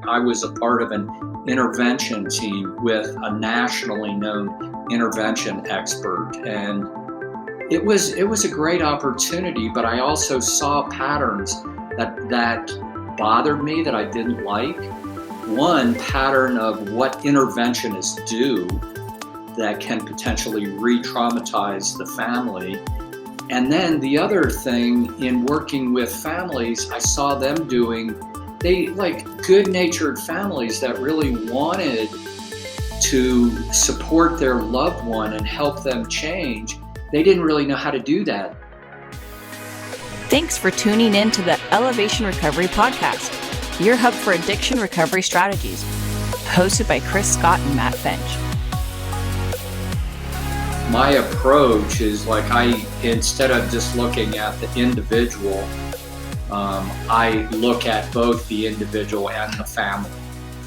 I was a part of an intervention team with a nationally known intervention expert, and it was a great opportunity, but I also saw patterns that bothered me that I didn't like. One pattern of what interventionists do that can potentially re-traumatize the family. And then the other thing, in working with families, I saw them doing, they like good-natured families that really wanted to support their loved one and help them change. They didn't really know how to do that. Thanks for tuning in to the Elevation Recovery Podcast, your hub for addiction recovery strategies, hosted by Chris Scott and Matt Finch. My approach is instead of just looking at the individual, I look at both the individual and the family.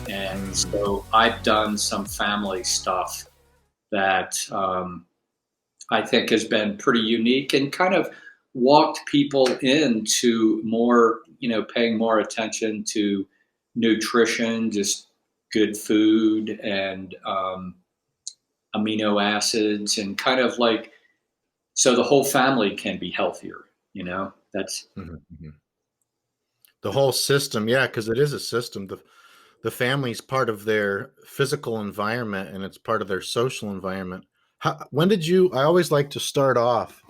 And so I've done some family stuff that I think has been pretty unique and kind of walked people into more, paying more attention to nutrition, just good food and amino acids, and kind of so the whole family can be healthier, that's the whole system. Yeah. Cause it is a system. The family's part of their physical environment and it's part of their social environment. I always like to start off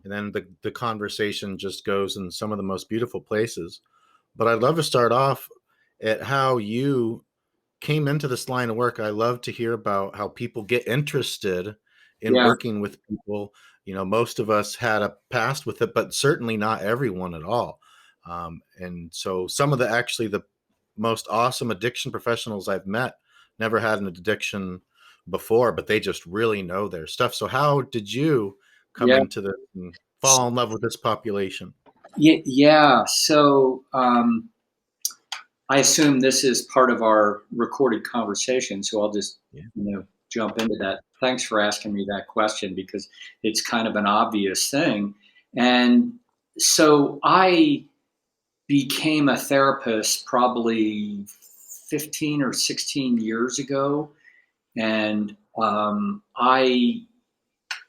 and then the conversation just goes in some of the most beautiful places, but I'd love to start off at how you came into this line of work. I love to hear about how people get interested in working with people. Most of us had a past with it, but certainly not everyone at all. And so some of the most awesome addiction professionals I've met never had an addiction before, but they just really know their stuff. So how did you come into this and fall in love with this population? Yeah. So I assume this is part of our recorded conversation, so I'll just jump into that. Thanks for asking me that question, because it's kind of an obvious thing. And so I became a therapist probably 15 or 16 years ago. And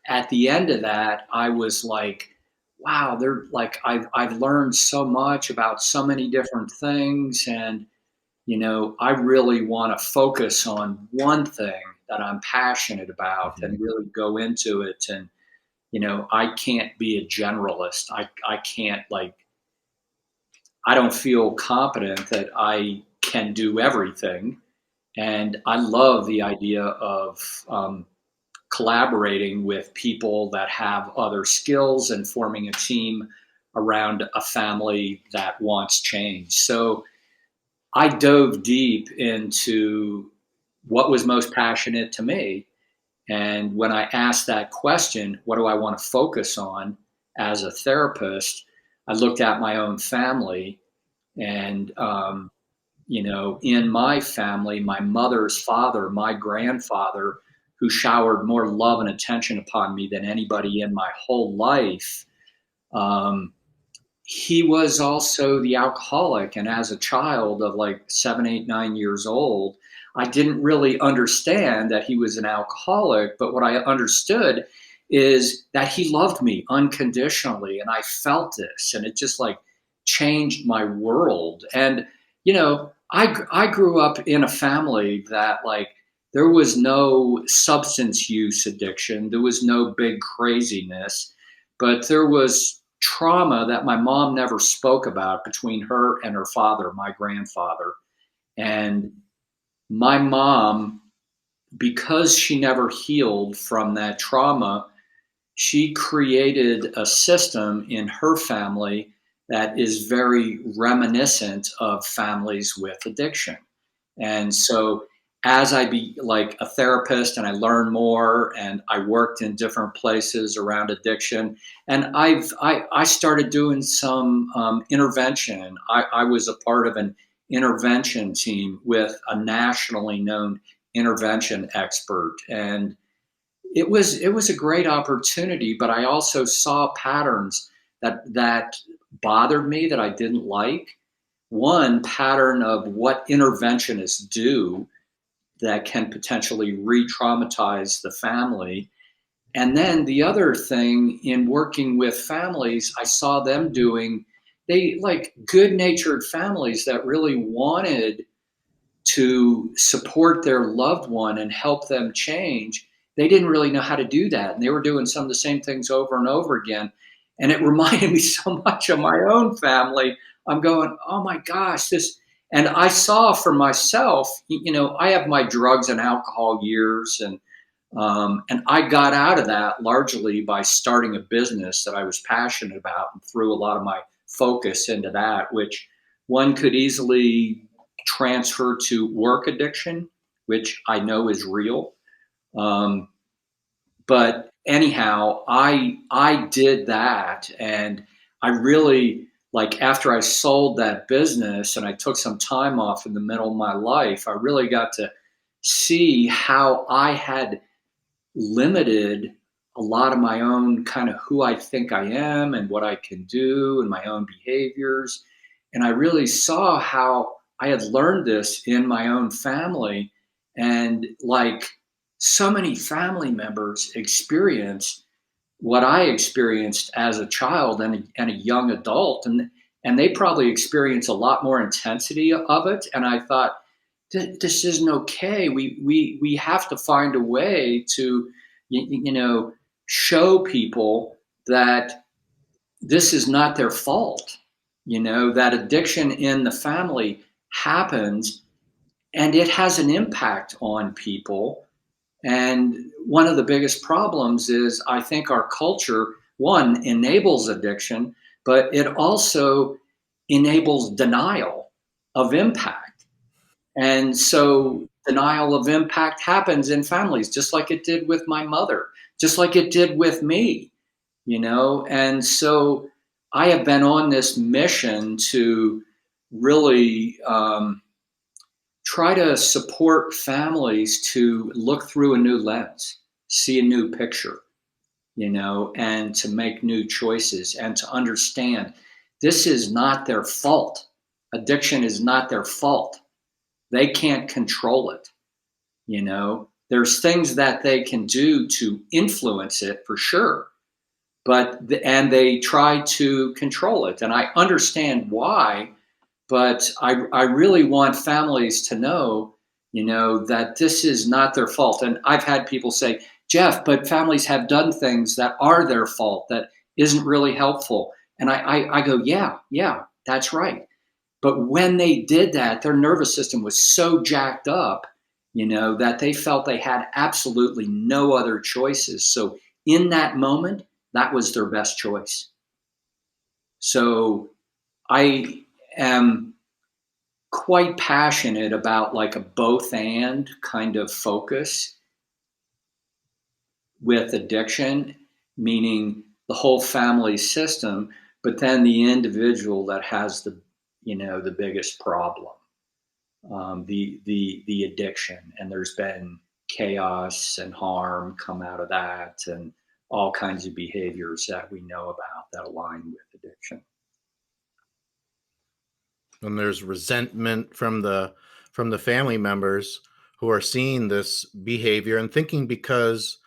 at the end of that, I was like, wow, I've learned so much about so many different things. And, I really want to focus on one thing that I'm passionate about and really go into it. And, I can't be a generalist. I can't I don't feel confident that I can do everything. And I love the idea of collaborating with people that have other skills and forming a team around a family that wants change. So I dove deep into what was most passionate to me. And when I asked that question, what do I want to focus on as a therapist, I looked at my own family. And in my family, my mother's father, my grandfather, who showered more love and attention upon me than anybody in my whole life, he was also the alcoholic. And as a child of 7, 8, 9 years old, I didn't really understand that he was an alcoholic. But what I understood is that he loved me unconditionally. And I felt this, and it just changed my world. And, I grew up in a family that there was no substance use addiction. There was no big craziness, but there was trauma that my mom never spoke about between her and her father, my grandfather. And my mom, because she never healed from that trauma, she created a system in her family that is very reminiscent of families with addiction. And so as I be a therapist and I learned more and I worked in different places around addiction, and I started doing some intervention. I was a part of an intervention team with a nationally known intervention expert. And it was a great opportunity, but I also saw patterns that bothered me that I didn't like. one pattern of what interventionists do that can potentially re-traumatize the family. And then the other thing in working with families, I saw them doing, they like good natured families that really wanted to support their loved one and help them change. They didn't really know how to do that. And they were doing some of the same things over and over again. And it reminded me so much of my own family. I'm going, oh my gosh, this. And I saw for myself, I have my drugs and alcohol years, and I got out of that largely by starting a business that I was passionate about and threw a lot of my focus into that, which one could easily transfer to work addiction, which I know is real. Um, but anyhow, I did that, and I really like after I sold that business and I took some time off in the middle of my life, I really got to see how I had limited a lot of my own kind of who I think I am and what I can do and my own behaviors. And I really saw how I had learned this in my own family. And like so many family members experience what I experienced as a child and a young adult. And they probably experience a lot more intensity of it. And I thought, this isn't okay. We have to find a way to, show people that this is not their fault. That addiction in the family happens and it has an impact on people. And one of the biggest problems is I think our culture, one, enables addiction, but it also enables denial of impact. And so denial of impact happens in families, just like it did with my mother, just like it did with me. And so I have been on this mission to really try to support families to look through a new lens, see a new picture, and to make new choices and to understand this is not their fault. Addiction is not their fault. They can't control it. There's things that they can do to influence it for sure, and they try to control it. And I understand why, but I really want families to know, that this is not their fault. And I've had people say, Jeff, but families have done things that are their fault that isn't really helpful. And I go, yeah, that's right. But when they did that, their nervous system was so jacked up, that they felt they had absolutely no other choices. So in that moment, that was their best choice. So I am quite passionate about like a both and kind of focus with addiction, meaning the whole family system, but then the individual that has the biggest problem, the addiction. And there's been chaos and harm come out of that, and all kinds of behaviors that we know about that align with addiction. And there's resentment from the family members who are seeing this behavior and thinking because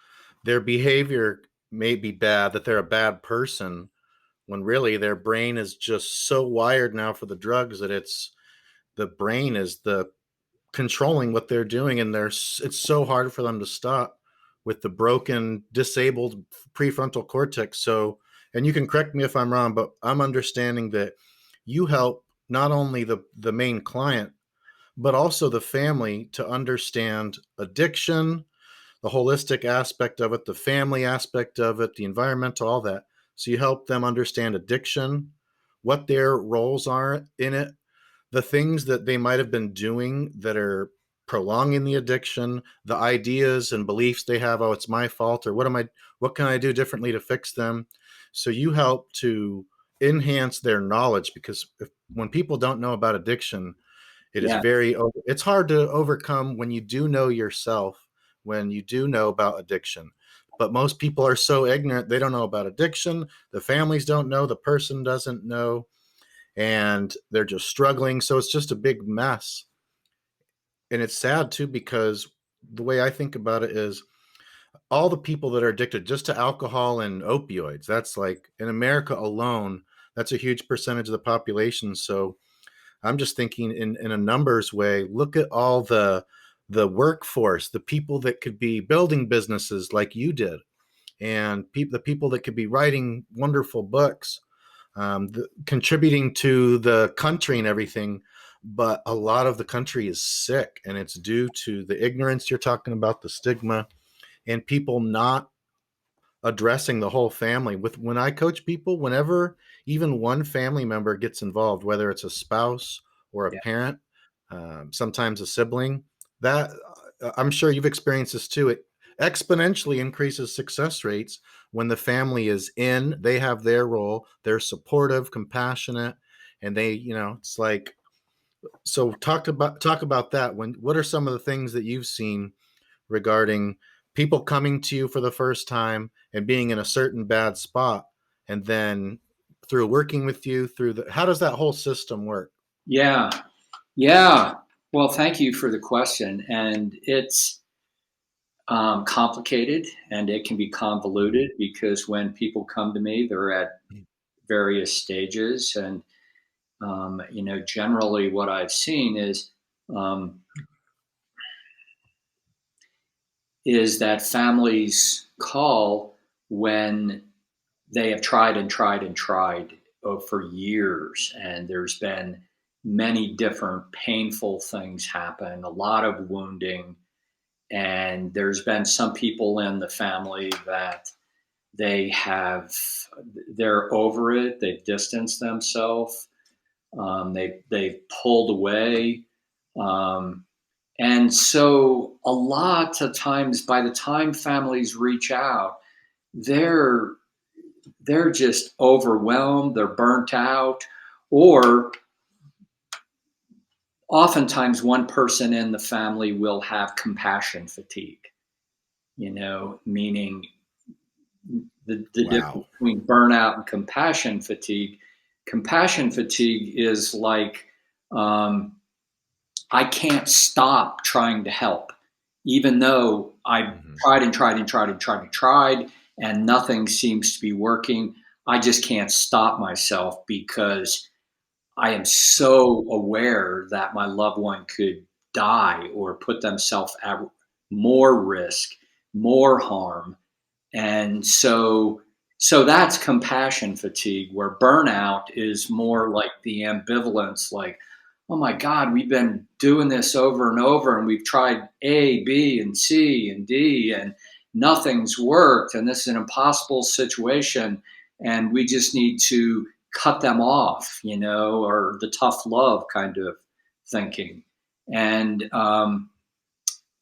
their behavior may be bad that they're a bad person, when really their brain is just so wired now for the drugs that the brain is the controlling what they're doing, and it's so hard for them to stop with the broken, disabled prefrontal cortex. So, and you can correct me if I'm wrong, but I'm understanding that you help not only the main client, but also the family to understand addiction, the holistic aspect of it, the family aspect of it, the environmental, all that. So you help them understand addiction, what their roles are in it, the things that they might have been doing that are prolonging the addiction, the ideas and beliefs they have, oh, it's my fault, or what can I do differently to fix them? So you help to enhance their knowledge, because when people don't know about addiction, Yeah. it's hard to overcome when you do know yourself, when you do know about addiction. But most people are so ignorant, they don't know about addiction. The families don't know, the person doesn't know. and they're just struggling. So it's just a big mess. And it's sad too, because the way I think about it is all the people that are addicted just to alcohol and opioids, that's like in America alone, that's a huge percentage of the population. So I'm just thinking in a numbers way, look at all the workforce, the people that could be building businesses like you did, and the people that could be writing wonderful books, contributing to the country and everything. But a lot of the country is sick, and it's due to the ignorance you're talking about, the stigma, and people not addressing the whole family. With when I coach people, whenever even one family member gets involved, whether it's a spouse or a Yeah. parent, sometimes a sibling, that I'm sure you've experienced this too. It exponentially increases success rates when the family is in, they have their role, they're supportive, compassionate, and they, it's like, so talk about that. What are some of the things that you've seen regarding people coming to you for the first time and being in a certain bad spot, and then through working with you how does that whole system work? Yeah. Yeah. Well, thank you for the question. And it's complicated and it can be convoluted because when people come to me, they're at various stages. And, generally what I've seen um, is that families call when they have tried and tried and tried for years, and there's been many different painful things happen, a lot of wounding, and there's been some people in the family that they're over it, they've distanced themselves, they've pulled away, um, and so a lot of times by the time families reach out, they're they're just overwhelmed, they're burnt out, or oftentimes one person in the family will have compassion fatigue, meaning the difference Wow. between burnout and compassion fatigue. Compassion fatigue is like, um, I can't stop trying to help, even though I've tried and tried and tried and tried and tried, and nothing seems to be working. I just can't stop myself because I am so aware that my loved one could die or put themselves at more risk, more harm. And so that's compassion fatigue, where burnout is more like the ambivalence, like, oh my God, we've been doing this over and over, and we've tried A, B, and C, and D, and nothing's worked. And this is an impossible situation. And we just need to cut them off, or the tough love kind of thinking. And I'm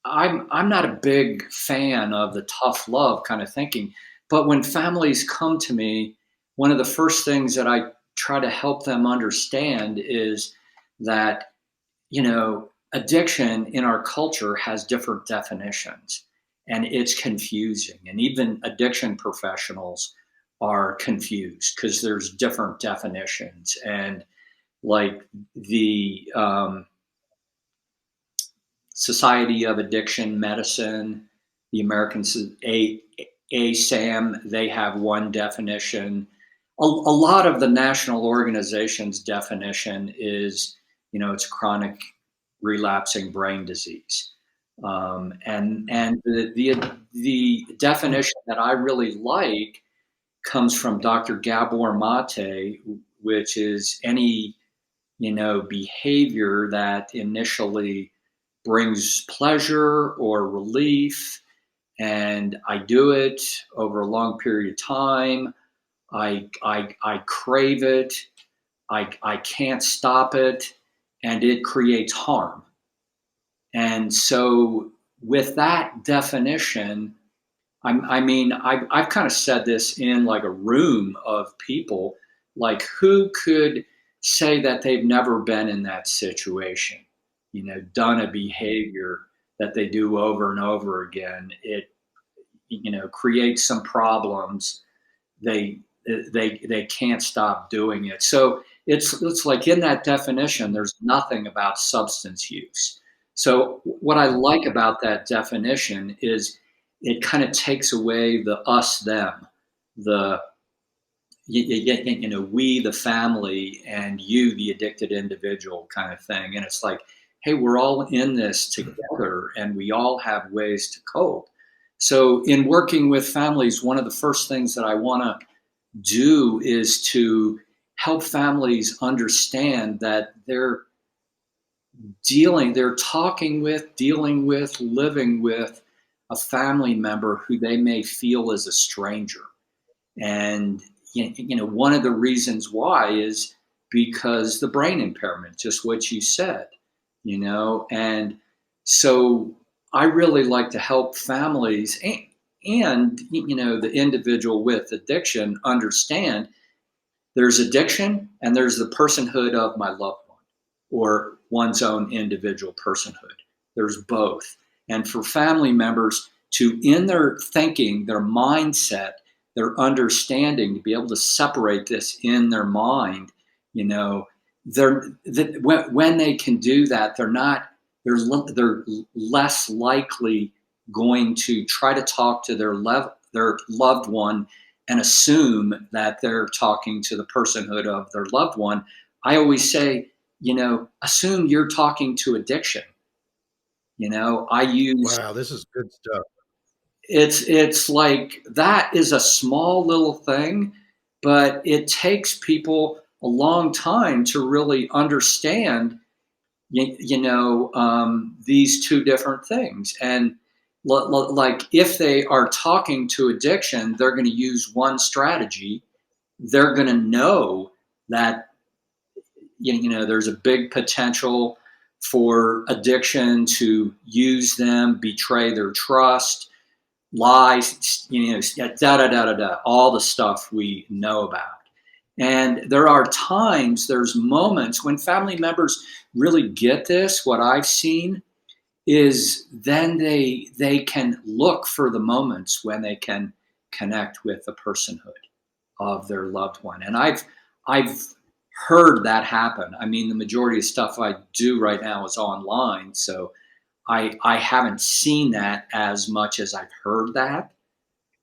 not a big fan of the tough love kind of thinking. But when families come to me, one of the first things that I try to help them understand is that, addiction in our culture has different definitions, and it's confusing. And even addiction professionals are confused because there's different definitions. And like the Society of Addiction Medicine, the American ASAM, they have one definition. A lot of the national organization's definition is, it's chronic relapsing brain disease. And the definition that I really like comes from Dr. Gabor Mate, which is any, behavior that initially brings pleasure or relief, and I do it over a long period of time. I crave it. I can't stop it, and it creates harm. And so, with that definition, I've kind of said this in like a room of people, like who could say that they've never been in that situation, done a behavior that they do over and over again. It, creates some problems. They can't stop doing it. So it's like in that definition, there's nothing about substance use. So what I like about that definition is it kind of takes away the us them, the we the family and you the addicted individual kind of thing. And it's like, hey, we're all in this together and we all have ways to cope. So in working with families, one of the first things that I want to do is to help families understand that they're talking with, dealing with, living with a family member who they may feel is a stranger. And one of the reasons why is because the brain impairment, just what you said, and so I really like to help families and the individual with addiction understand there's addiction and there's the personhood of my loved one or one's own individual personhood. There's both. And for family members to, in their thinking, their mindset, their understanding, to be able to separate this in their mind, when they can do that, they're less likely going to try to talk to their loved one and assume that they're talking to the personhood of their loved one. I always say, assume you're talking to addiction. I use, Wow, this is good stuff. it's like that is a small little thing, but it takes people a long time to really understand, these two different things. And like if they are talking to addiction, they're going to use one strategy. They're going to know that there's a big potential for addiction to use them, betray their trust, lies, all the stuff we know about. And there are times, there's moments when family members really get this. What I've seen is then they can look for the moments when they can connect with the personhood of their loved one. And I've heard that happen. I mean, the majority of stuff I do right now is online, so I haven't seen that as much as I've heard that.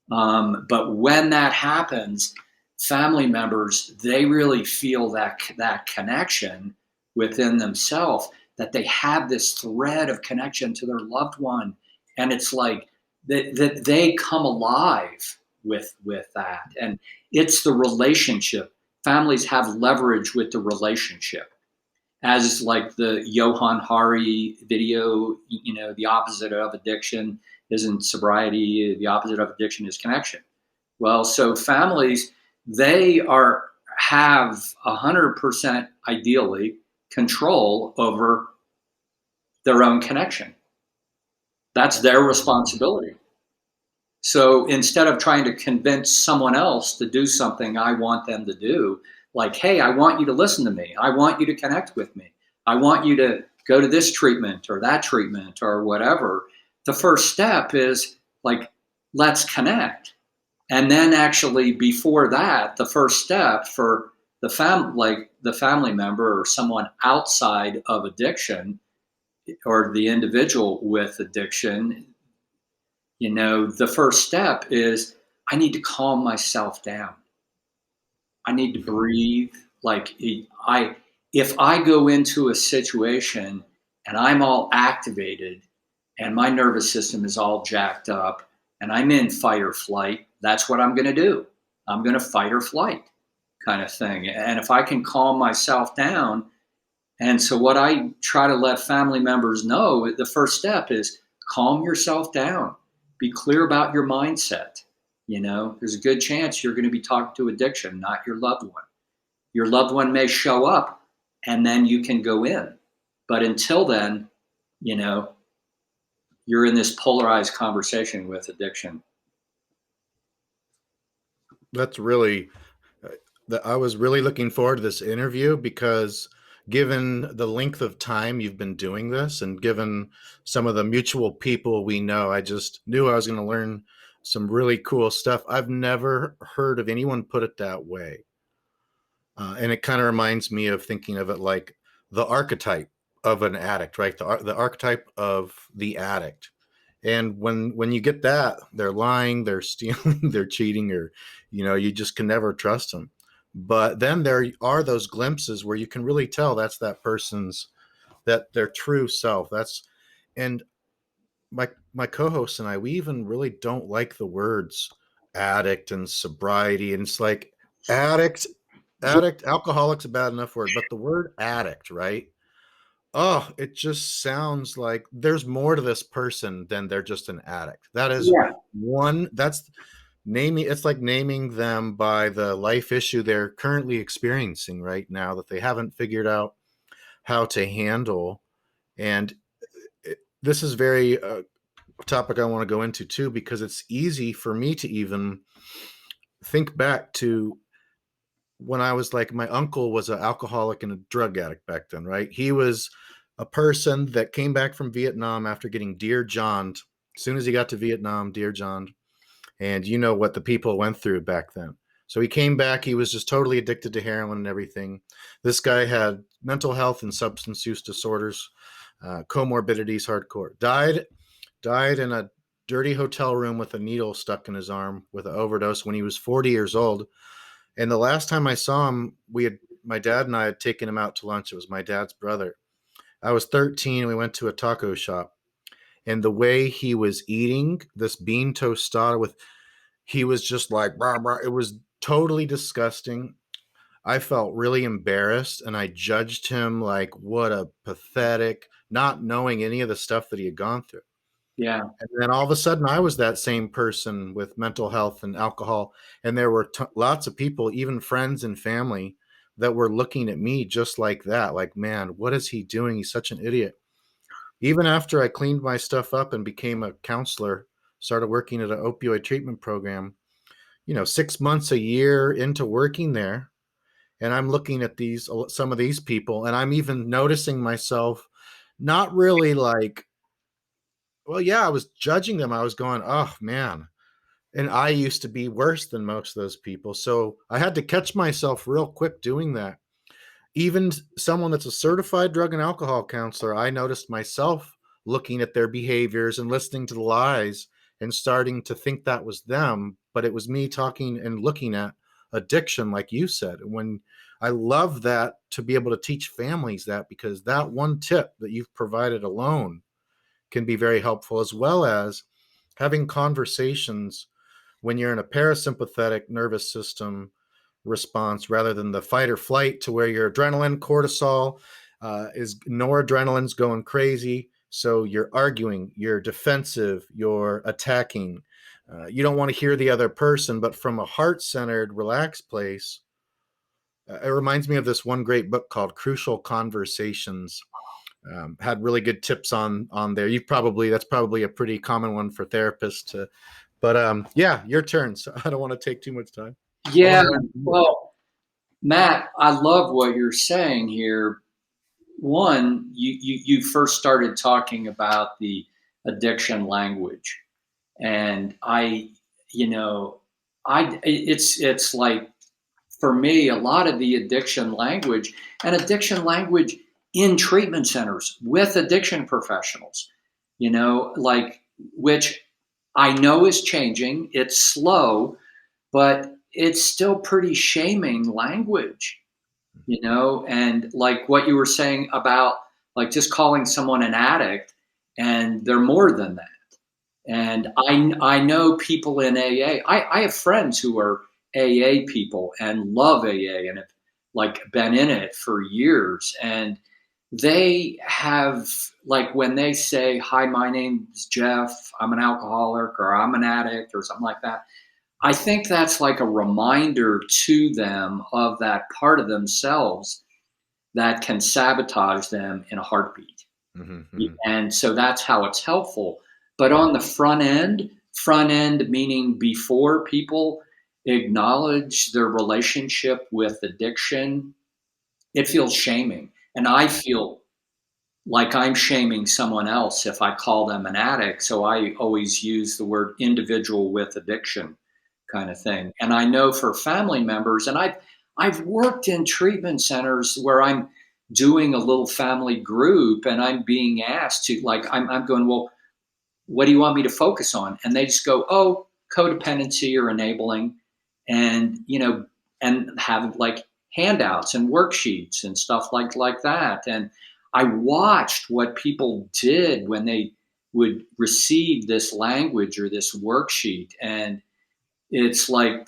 But when that happens, family members, they really feel that connection within themselves, that they have this thread of connection to their loved one. And it's like that they come alive with that. And it's the relationship. Families have leverage with the relationship. As like the Johan Hari video, the opposite of addiction isn't sobriety, the opposite of addiction is connection. Well, so families, they have 100% ideally control over their own connection. That's their responsibility. So instead of trying to convince someone else to do something I want them to do, like, hey, I want you to listen to me. I want you to connect with me. I want you to go to this treatment or that treatment or whatever. The first step is like, let's connect. And then actually before that, the first step for the family member or someone outside of addiction or the individual with addiction, the first step is I need to calm myself down. I need to breathe. Like if I go into a situation and I'm all activated and my nervous system is all jacked up and I'm in fight or flight, that's what I'm going to do. I'm going to fight or flight kind of thing. And if I can calm myself down, and so what I try to let family members know, the first step is calm yourself down. Be clear about your mindset. There's a good chance you're going to be talking to addiction, not your loved one. Your loved one may show up and then you can go in. But until then, you're in this polarized conversation with addiction. That's really, I was really looking forward to this interview because given the length of time you've been doing this and given some of the mutual people we know, I just knew I was going to learn some really cool stuff. I've never heard of anyone put it that way. And it kind of reminds me of thinking of it like the archetype of an addict, right? The archetype of the addict. And when you get that, they're lying, they're stealing, they're cheating, or you just can never trust them. But then there are those glimpses where you can really tell that's that person's that their true self. That's and my co-host and I, we even really don't like the words addict and sobriety. And it's like addict, alcoholic's a bad enough word, but the word addict, right? Oh, it just sounds like there's more to this person than they're just an addict. That is Yeah. that's naming, it's like naming them by the life issue they're currently experiencing right now that they haven't figured out how to handle. And this is very topic I want to go into too, because it's easy for me to even think back to when I was like, my uncle was an alcoholic and a drug addict back then, right? He was a person that came back from Vietnam after getting Dear John'd. As soon as he got to Vietnam, Dear John, and you know what the people went through back then. So he came back, he was just totally addicted to heroin and everything. This guy had mental health and substance use disorders, comorbidities, hardcore. Died in a dirty hotel room with a needle stuck in his arm with an overdose when he was 40 years old. And the last time I saw him, my dad and I had taken him out to lunch. It was my dad's brother. I was 13. We went to a taco shop, and the way he was eating this bean tostada he was just like, rah, rah. It was totally disgusting. I felt really embarrassed, and I judged him like, what a pathetic, not knowing any of the stuff that he had gone through. Yeah. And then all of a sudden, I was that same person with mental health and alcohol. And there were lots of people, even friends and family, that were looking at me just like that. Like, man, what is he doing? He's such an idiot. Even after I cleaned my stuff up and became a counselor, started working at an opioid treatment program, 6 months, a year into working there. And I'm looking at some of these people, and I'm even noticing myself not really like, well, yeah, I was judging them. I was going, oh man. And I used to be worse than most of those people. So I had to catch myself real quick doing that. Even someone that's a certified drug and alcohol counselor, I noticed myself looking at their behaviors and listening to the lies and starting to think that was them. But it was me talking and looking at addiction, like you said. When I love that, to be able to teach families that, because that one tip that you've provided alone can be very helpful, as well as having conversations when you're in a parasympathetic nervous system response rather than the fight or flight, to where your adrenaline, cortisol, is noradrenaline's going crazy. So you're arguing, you're defensive, you're attacking. You don't want to hear the other person, but from a heart-centered, relaxed place. It reminds me of this one great book called Crucial Conversations. Had really good tips on there. That's probably a pretty common one for therapists to, but yeah, your turn. So I don't want to take too much time. Yeah. Well, Matt, I love what you're saying here. One, you first started talking about the addiction language, and it's like, for me, a lot of the addiction language in treatment centers with addiction professionals, like, which I know is changing. It's slow, but it's still pretty shaming language, and like what you were saying about like just calling someone an addict, and they're more than that. And I know people in AA. I have friends who are AA people and love AA and have like been in it for years. And they have, like, when they say, "Hi, my name's Jeff. I'm an alcoholic," or "I'm an addict," or something like that, I think that's like a reminder to them of that part of themselves that can sabotage them in a heartbeat. Mm-hmm. And so that's how it's helpful. But on the front end meaning before people acknowledge their relationship with addiction, it feels shaming. And I feel like I'm shaming someone else if I call them an addict. So I always use the word individual with addiction kind of thing. And I know for family members, and I've worked in treatment centers where I'm doing a little family group and I'm being asked to, like, I'm going, well, what do you want me to focus on? And they just go, oh, codependency or enabling, and, and have like handouts and worksheets and stuff like that. And I watched what people did when they would receive this language or this worksheet. And it's like,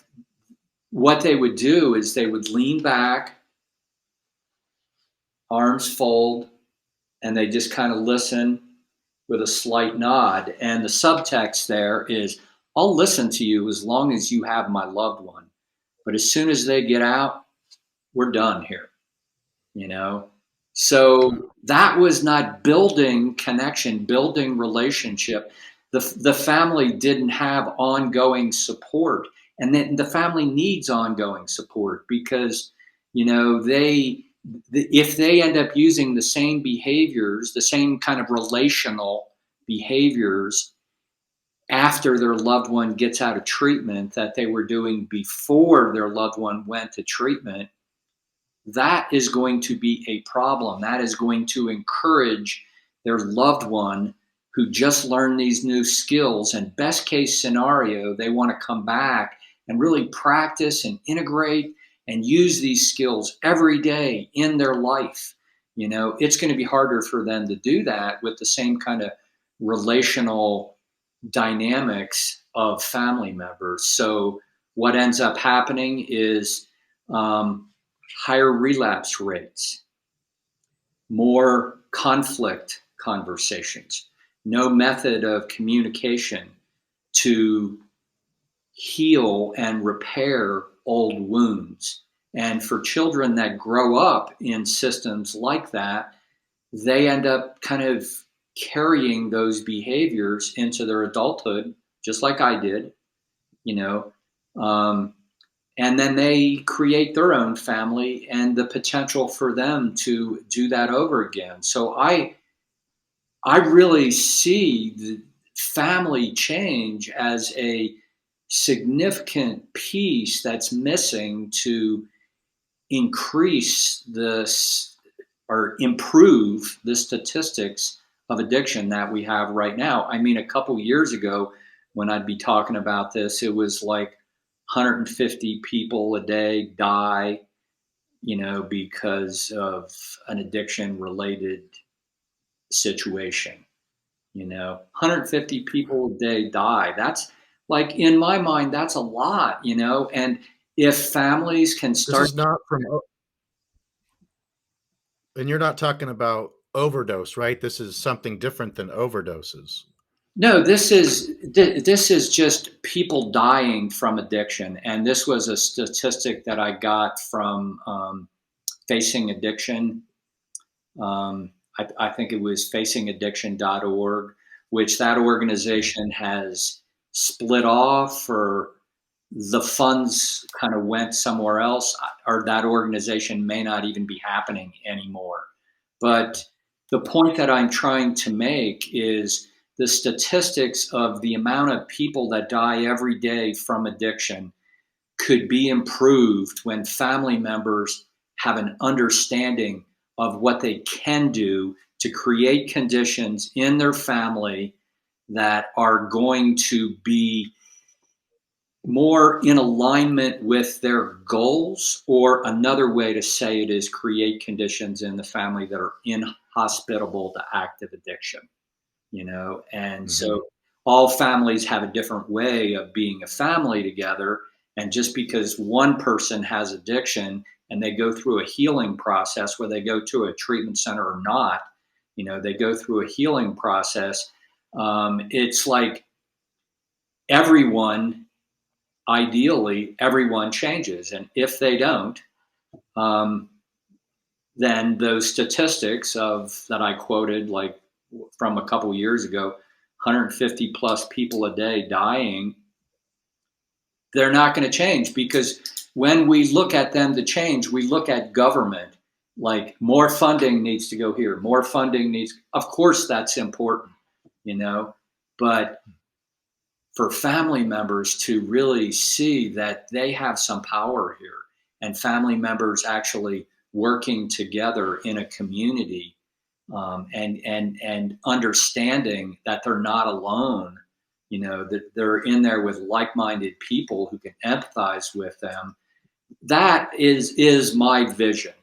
what they would do is they would lean back, arms fold, and they just kind of listen with a slight nod. And the subtext there is, I'll listen to you as long as you have my loved one. But as soon as they get out, we're done here, you know? So that was not building connection, building relationship. The family didn't have ongoing support. And then the family needs ongoing support because, if they end up using the same behaviors, the same kind of relational behaviors after their loved one gets out of treatment that they were doing before their loved one went to treatment, that is going to be a problem. That is going to encourage their loved one who just learned these new skills. And best case scenario, they want to come back and really practice and integrate and use these skills every day in their life. It's going to be harder for them to do that with the same kind of relational dynamics of family members. So what ends up happening is higher relapse rates, more conflict conversations, no method of communication to heal and repair old wounds. And for children that grow up in systems like that, they end up kind of carrying those behaviors into their adulthood, just like I did, and then they create their own family and the potential for them to do that over again. So I really see the family change as a significant piece that's missing to increase this or improve the statistics of addiction that we have right now. I mean, a couple years ago, when I'd be talking about this, it was like 150 people a day die, because of an addiction related situation. 150 people a day die. That's, like, in my mind, that's a lot, and if families can This start. is not from, and you're not talking about overdose, right? This is something different than overdoses. No, this is just people dying from addiction, and this was a statistic that I got from Facing Addiction. I think it was facingaddiction.org, which that organization has split off, or the funds kind of went somewhere else, or that organization may not even be happening anymore. But the point that I'm trying to make is the statistics of the amount of people that die every day from addiction could be improved when family members have an understanding of what they can do to create conditions in their family that are going to be more in alignment with their goals, or another way to say it is create conditions in the family that are inhospitable to active addiction. And so all families have a different way of being a family together. And just because one person has addiction and they go through a healing process, whether they go to a treatment center or not, they go through a healing process. It's like ideally, everyone changes. And if they don't, then those statistics that I quoted, like from a couple years ago, 150 plus people a day dying, they're not going to change, because when we look at them to change, we look at government, like more funding needs to go here, more funding needs, of course that's important, but for family members to really see that they have some power here and family members actually working together in a community, and understanding that they're not alone, that they're in there with like-minded people who can empathize with them. That is my vision.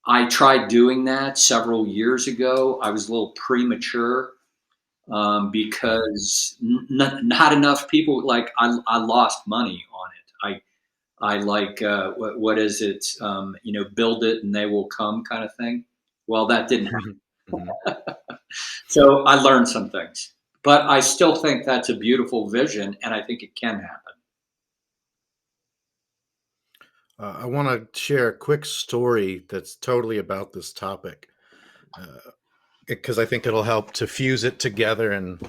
I tried doing that several years ago. I was a little premature, because not enough people, like, I lost money on it. I like, what is it? Build it and they will come, kind of thing. Well, that didn't Mhm. happen. So I learned some things, but I still think that's a beautiful vision, and I think it can happen. I want to share a quick story that's totally about this topic, because I think it'll help to fuse it together and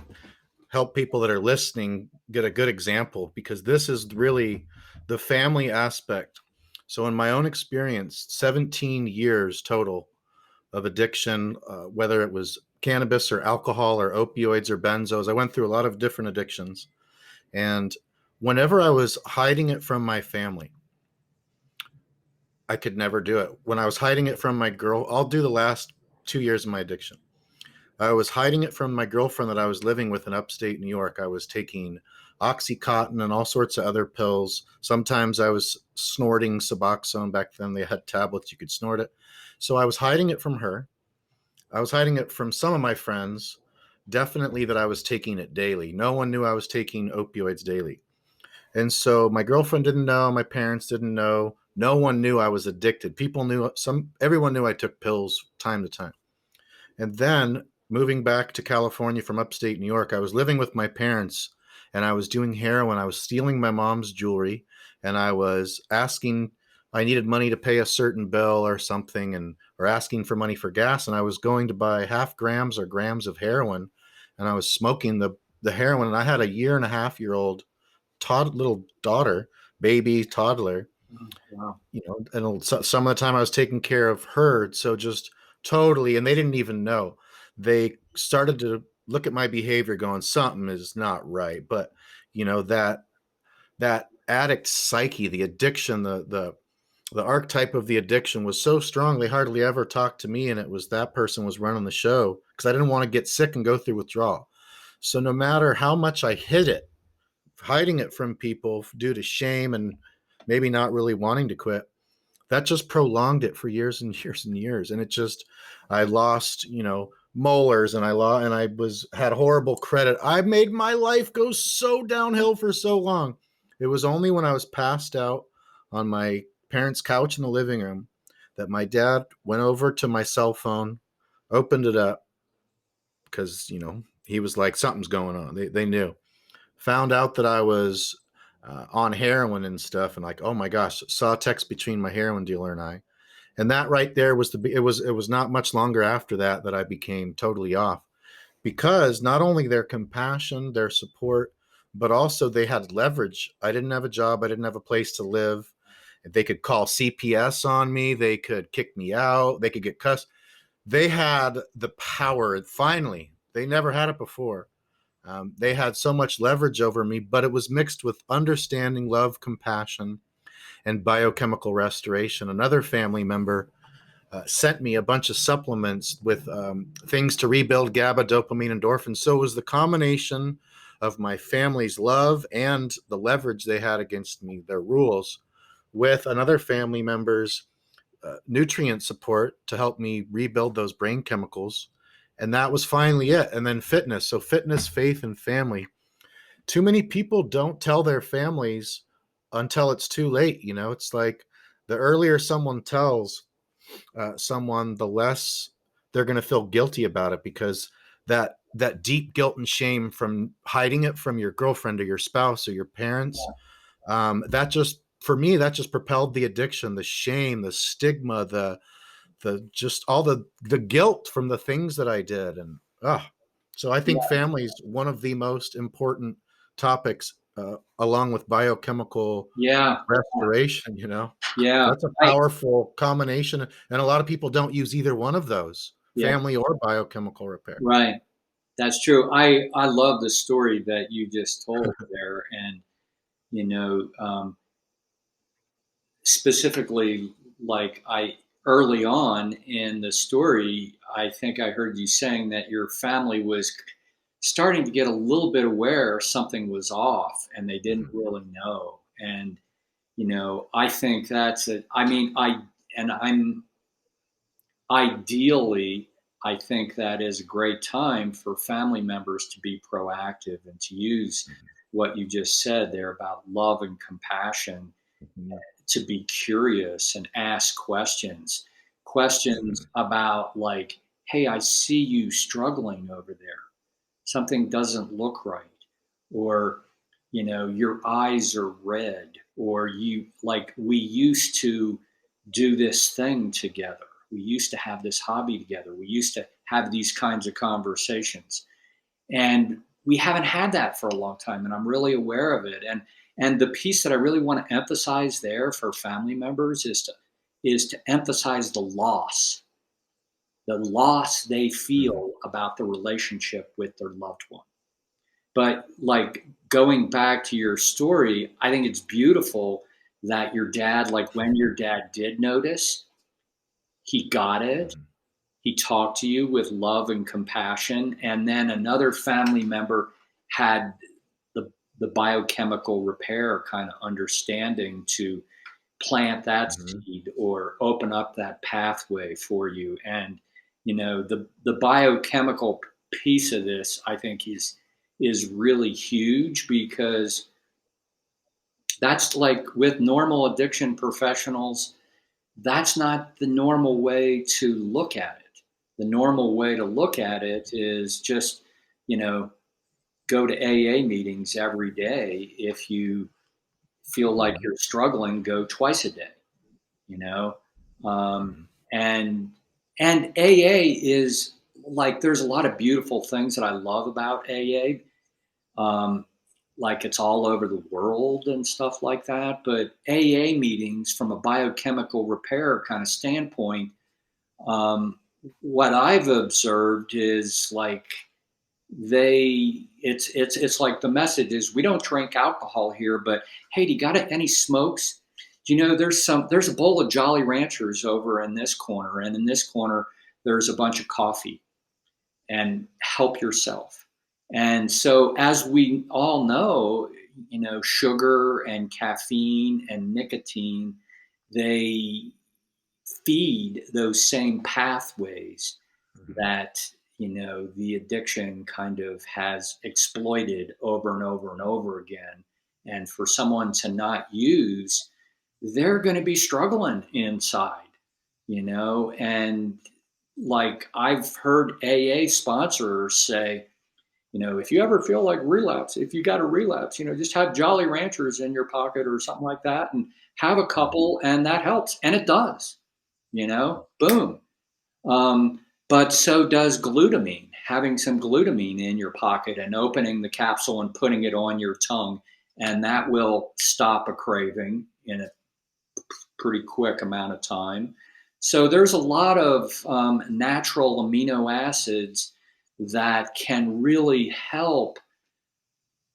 help people that are listening get a good example, because this is really the family aspect. So, in my own experience, 17 years total of addiction, whether it was cannabis or alcohol or opioids or benzos, I went through a lot of different addictions. And whenever I was hiding it from my family, I could never do it. When I was hiding it from my girl, I'll do the last 2 years of my addiction. I was hiding it from my girlfriend that I was living with in upstate New York. I was taking Oxycontin and all sorts of other pills. Sometimes I was snorting Suboxone. Back then they had tablets, you could snort it. So I was hiding it from her. I was hiding it from some of my friends. Definitely that I was taking it daily. No one knew I was taking opioids daily. And so my girlfriend didn't know, my parents didn't know. No one knew I was addicted. People knew, everyone knew I took pills time to time. And then moving back to California from upstate New York, I was living with my parents and I was doing heroin. I was stealing my mom's jewelry and I was asking, I needed money to pay a certain bill or something, and or asking for money for gas. And I was going to buy half grams or grams of heroin and I was smoking the heroin. And I had a 1.5-year-old little daughter, baby toddler, Oh, wow. and some of the time I was taking care of her. So just totally, and they didn't even know. They started to look at my behavior going, something is not right. But that addict psyche, the addiction, the archetype of the addiction was so strong, they hardly ever talked to me. And it was that person was running the show because I didn't want to get sick and go through withdrawal. So no matter how much I hid it, hiding it from people due to shame and maybe not really wanting to quit, that just prolonged it for years and years and years. And it just, I lost, molars, and I had horrible credit. I made my life go so downhill for so long. It was only when I was passed out on my parents' couch in the living room that my dad went over to my cell phone, opened it up, because, he was like, something's going on. They knew, found out that I was on heroin and stuff, and like, oh my gosh, saw a text between my heroin dealer and I. And that right there was it was not much longer after that I became totally off, because not only their compassion, their support, but also they had leverage. I didn't have a job, I didn't have a place to live. They could call CPS on me, they could kick me out, they could get cussed. They had the power. Finally, they never had it before. They had so much leverage over me, but it was mixed with understanding, love, compassion, and biochemical restoration. Another family member sent me a bunch of supplements with things to rebuild GABA, dopamine, endorphins. So it was the combination of my family's love and the leverage they had against me, their rules, with another family member's nutrient support to help me rebuild those brain chemicals. And that was finally it. And then fitness. So fitness, faith, and family. Too many people don't tell their families until it's too late. It's like the earlier someone tells someone, the less they're going to feel guilty about it, because that deep guilt and shame from hiding it from your girlfriend or your spouse or your parents, that just, for me, that just propelled the addiction, the shame, the stigma, the just all the guilt from the things that I did. And so I think Yeah. family is one of the most important topics, along with biochemical Yeah. restoration. Yeah. That's a powerful combination, and a lot of people don't use either one of those, Yeah. family or biochemical repair. Right. That's true. I love the story that you just told there, and you know, um, specifically, like early on in the story, I think I heard you saying that your family was starting to get a little bit aware something was off and they didn't Mhm. really know. And, I think that's it. I mean, I'm ideally, I think that is a great time for family members to be proactive and to use what you just said there about love and compassion, Mhm. to be curious and ask questions. Mhm. Questions about, like, hey, I see you struggling over there. Something doesn't look right. Or, your eyes are red. Or like, we used to do this thing together. We used to have this hobby together. We used to have these kinds of conversations. And we haven't had that for a long time. And I'm really aware of it. And the piece that I really want to emphasize there for family members is to emphasize the loss they Mhm. feel about the relationship with their loved one. But, like, going back to your story, I think it's beautiful that your dad, like, when your dad did notice, he got it. Mhm. He talked to you with love and compassion, and then another family member had the biochemical repair kind of understanding to plant that Mhm. seed or open up that pathway for you. And, the biochemical piece of this, I think, is really huge, because that's, like, with normal addiction professionals, that's not the normal way to look at it. The normal way to look at it is just, you know, go to AA meetings every day. If you feel like Mhm. you're struggling, go twice a day, you know? Um, Mhm. and and AA is, like, there's a lot of beautiful things that I love about AA. Um, like, it's all over the world and stuff like that. But AA meetings, from a biochemical repair kind of standpoint, what I've observed is, like, it's like the message is, we don't drink alcohol here, but hey, do you got any smokes? There's a bowl of Jolly Ranchers over in this corner, and in this corner there's a bunch of coffee, and help yourself. And so, as we all know, sugar and caffeine and nicotine, they feed those same pathways Mhm. that, the addiction kind of has exploited over and over and over again. And for someone to not use, they're going to be struggling inside, and, like, I've heard AA sponsors say, if you ever feel like relapse, if you got a relapse, just have Jolly Ranchers in your pocket or something like that, and have a Mhm. couple, and that helps. And it does, boom. But so does glutamine. Having some glutamine in your pocket and opening the capsule and putting it on your tongue, and that will stop a craving in a pretty quick amount of time. So there's a lot of natural amino acids that can really help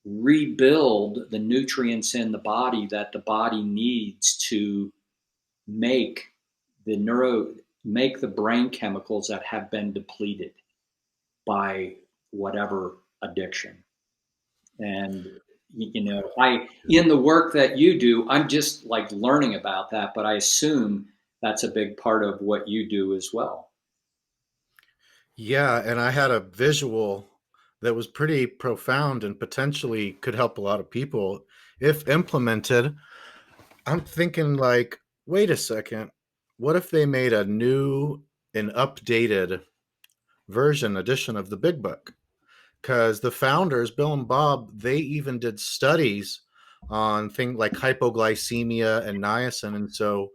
rebuild the nutrients in the body that the body needs to make the neuro make the brain chemicals that have been depleted by whatever addiction. And, I in the work that you do, I'm just, like, learning about that, but I assume that's a big part of what you do as well. Yeah, and I had a visual that was pretty profound and potentially could help a lot of people if implemented. I'm thinking like, wait a second. What if they made a new and updated edition of the Big Book? Because the founders, Bill and Bob, they even did studies on things like hypoglycemia and niacin. And so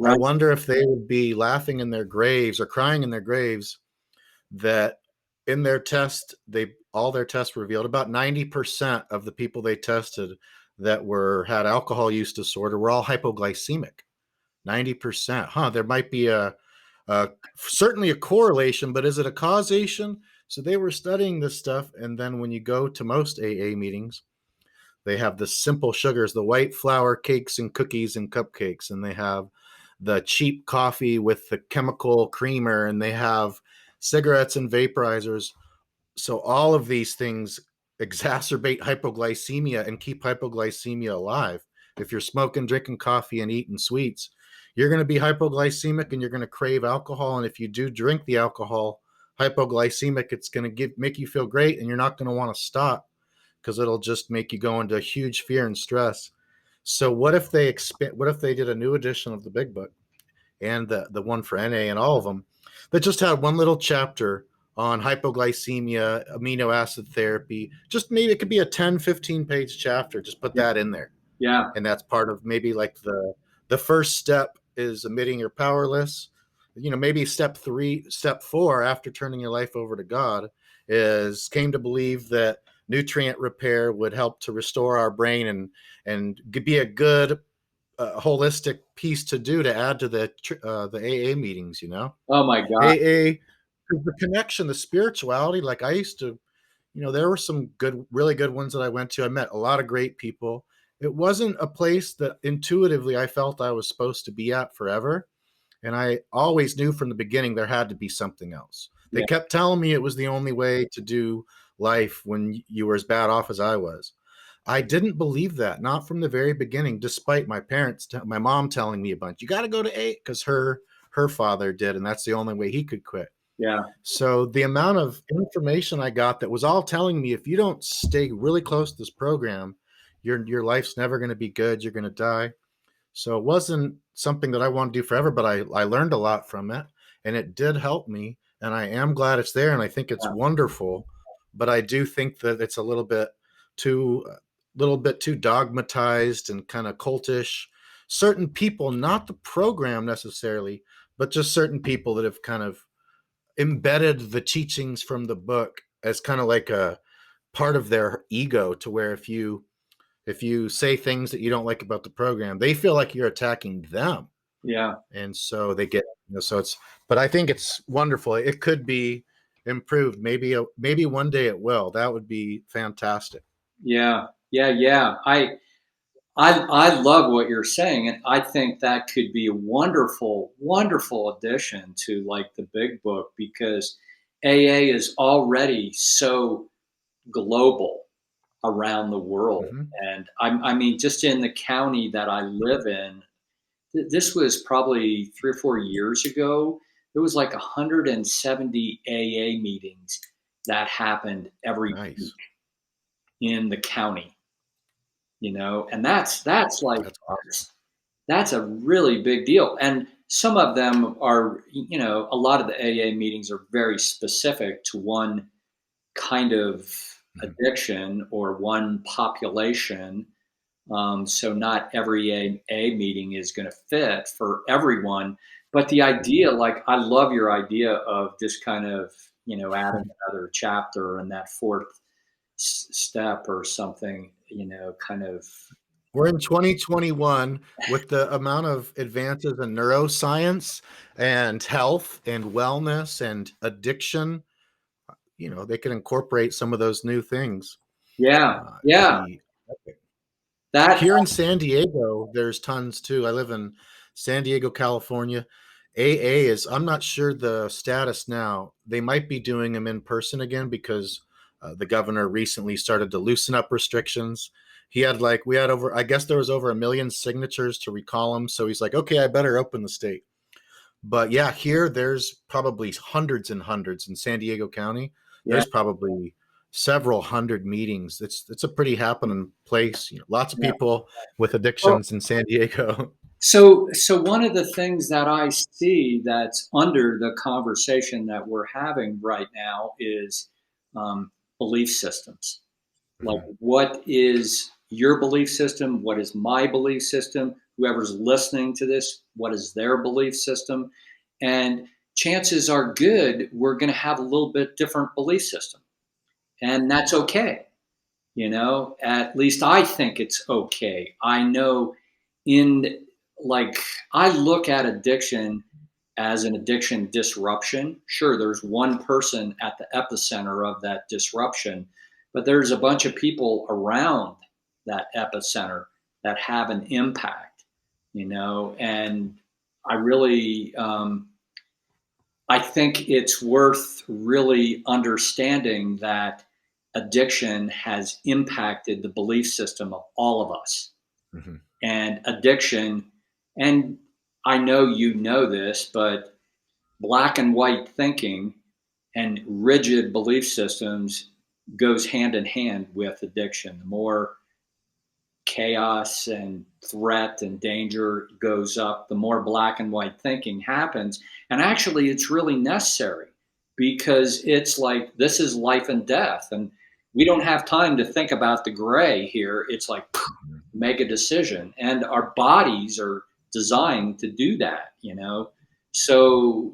I Right. wonder if they would be laughing in their graves or crying in their graves that in their test, all their tests revealed about 90% of the people they tested that had alcohol use disorder were all hypoglycemic. 90%. Huh, there might be certainly a correlation, but is it a causation? So they were studying this stuff. And then when you go to most AA meetings, They have the simple sugars, the white flour cakes and cookies and cupcakes, and they have the cheap coffee with the chemical creamer, and they have cigarettes and vaporizers. So all of these things exacerbate hypoglycemia and keep hypoglycemia alive. If you're smoking, drinking coffee, and eating sweets, you're going to be hypoglycemic and you're going to crave alcohol. And if you do drink the alcohol, hypoglycemic, it's going to make you feel great, and you're not going to want to stop because it'll just make you go into huge fear and stress. So what if they what if they did a new edition of the Big Book and the one for NA and all of them that just had one little chapter on hypoglycemia, amino acid therapy? Just maybe it could be a 10-15 page chapter. Just put that in there. Yeah. And that's part of maybe like the first step is admitting you're powerless. Maybe step 4 after turning your life over to God came to believe that nutrient repair would help to restore our brain and be a good holistic piece to add to the AA meetings. Oh my God. AA, the connection, the spirituality. Like I used to, there were some really good ones that I went to. I met a lot of great people. It wasn't a place that intuitively I felt I was supposed to be at forever. And I always knew from the beginning there had to be something else. They kept telling me it was the only way to do life when you were as bad off as I was. I didn't believe that, not from the very beginning, despite my mom telling me a bunch. You got to go to AA because her father did, and that's the only way he could quit. Yeah. So the amount of information I got that was all telling me if you don't stay really close to this program, your life's never going to be good. You're going to die. So it wasn't something that I want to do forever, but I learned a lot from it, and it did help me, and I am glad it's there, and I think it's wonderful. But I do think that it's a little bit too dogmatized and kind of cultish. Certain people, not the program necessarily, but just certain people that have kind of embedded the teachings from the book as kind of like a part of their ego, to where if you say things that you don't like about the program, they feel like you're attacking them. Yeah. And so they get, but I think it's wonderful. It could be improved. Maybe one day it will. That would be fantastic. Yeah. I love what you're saying, and I think that could be a wonderful, wonderful addition to like the Big Book, because AA is already so global around the world. Mm-hmm. And I mean, just in the county that I live in, this was probably 3 or 4 years ago. There was like 170 AA meetings that happened every week in the county, and that's like, That's awesome. that's a really big deal. And some of them are, a lot of the AA meetings are very specific to one kind of addiction or one population. So not every AA meeting is going to fit for everyone. But the idea, like, I love your idea of just kind of, adding another chapter and that fourth step or something, kind of. We're in 2021 with the amount of advances in neuroscience and health and wellness and addiction. They can incorporate some of those new things. Yeah. That here in San Diego, there's tons too. I live in San Diego, California. AA I'm not sure the status now. They might be doing them in person again because the governor recently started to loosen up restrictions. I guess there was over 1 million signatures to recall him. So he's like, okay, I better open the state. But yeah, here there's probably hundreds and hundreds in San Diego County. There's probably several hundred meetings. It's a pretty happening place. Lots of people with addictions in San Diego. So one of the things that I see that's under the conversation that we're having right now is belief systems. Like, what is your belief system? What is my belief system? Whoever's listening to this, what is their belief system? And chances are good we're going to have a little bit different belief system. And that's okay. At least I think it's okay. I know I look at addiction as an addiction disruption. Sure, there's one person at the epicenter of that disruption, but there's a bunch of people around that epicenter that have an impact, and I really, I think it's worth really understanding that addiction has impacted the belief system of all of us. Hmm. And addiction, and I know you know this, but black and white thinking and rigid belief systems goes hand in hand with addiction. The more chaos and threat and danger goes up, the more black and white thinking happens. And actually, it's really necessary because it's like this is life and death. And we don't have time to think about the gray here. It's like make a decision. And our bodies are designed to do that. So,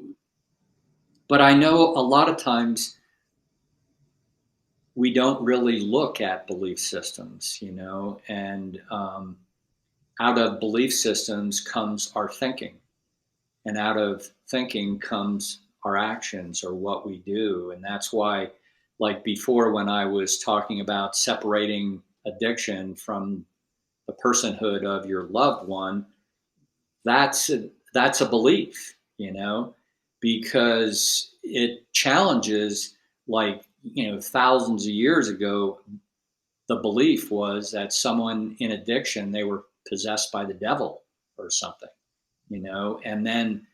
but I know a lot of times we don't really look at belief systems, and out of belief systems comes our thinking, and out of thinking comes our actions or what we do. And that's why, like before, when I was talking about separating addiction from the personhood of your loved one, that's a belief, because it challenges, like, thousands of years ago, the belief was that someone in addiction, they were possessed by the devil or something, and then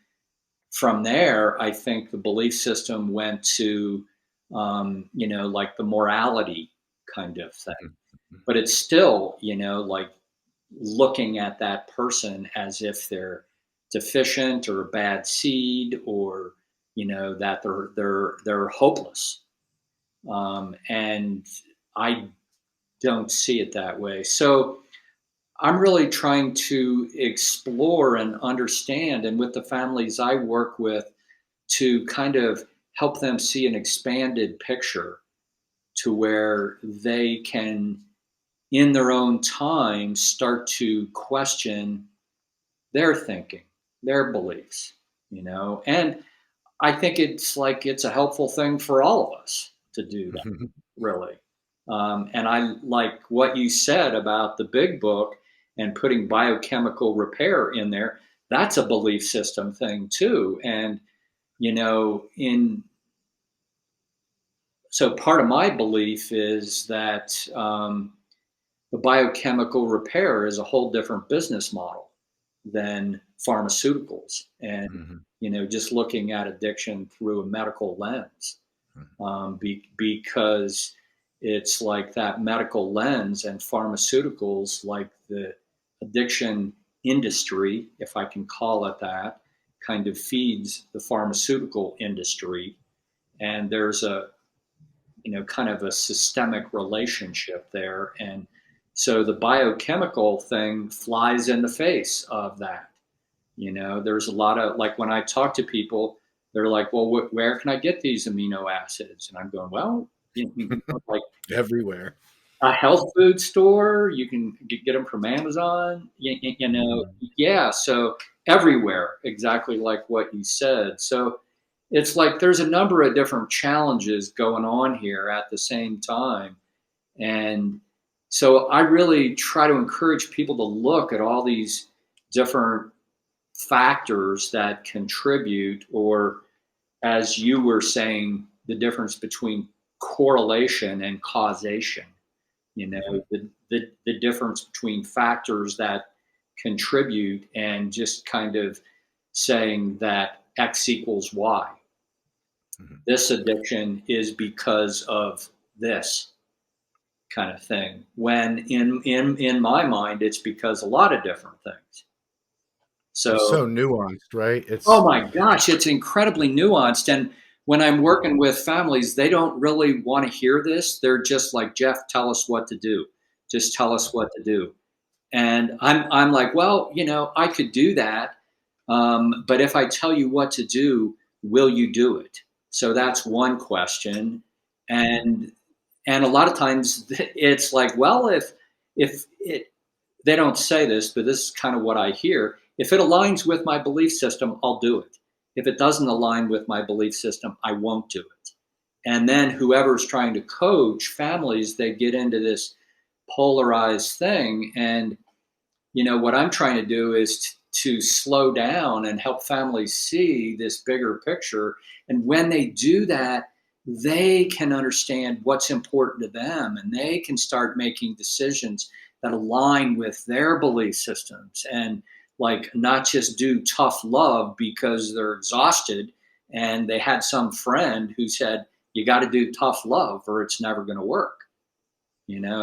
from there, I think the belief system went to, like the morality kind of thing. But it's still, like looking at that person as if they're deficient or a bad seed, or that they're hopeless. And I don't see it that way. So I'm really trying to explore and understand, and with the families I work with, to kind of help them see an expanded picture to where they can, in their own time, start to question their thinking, their beliefs. And I think it's a helpful thing for all of us to do that, really. And I like what you said about the big book and putting biochemical repair in there. That's a belief system thing too. And, in so part of my belief is that the biochemical repair is a whole different business model than pharmaceuticals. And, just looking at addiction through a medical lens, because it's like that medical lens and pharmaceuticals, like the addiction industry, if I can call it that, kind of feeds the pharmaceutical industry. And there's a, kind of a systemic relationship there. And so the biochemical thing flies in the face of that. There's a lot of, like, when I talk to people, they're like, well, where can I get these amino acids? And I'm going, well, like Everywhere. a health food store, you can get them from Amazon, yeah. So everywhere, exactly like what you said. So it's like there's a number of different challenges going on here at the same time. And so I really try to encourage people to look at all these different factors that contribute, or as you were saying, the difference between correlation and causation. The difference between factors that contribute and just kind of saying that X equals Y. This addiction is because of this kind of thing. When in my mind, it's because a lot of different things. It's so nuanced, right? Oh my gosh, it's incredibly nuanced. And when I'm working with families, they don't really want to hear this. They're just like, Jeff, tell us what to do. Just tell us what to do. And I'm like, well, I could do that. But if I tell you what to do, will you do it? So that's one question. And a lot of times it's like, well, if it, they don't say this, but this is kind of what I hear. If it aligns with my belief system, I'll do it. If it doesn't align with my belief system, I won't do it. And then whoever's trying to coach families, they get into this polarized thing. And, what I'm trying to do is to slow down and help families see this bigger picture. And when they do that, they can understand what's important to them, and they can start making decisions that align with their belief systems, and like not just do tough love because they're exhausted and they had some friend who said, you got to do tough love or it's never going to work.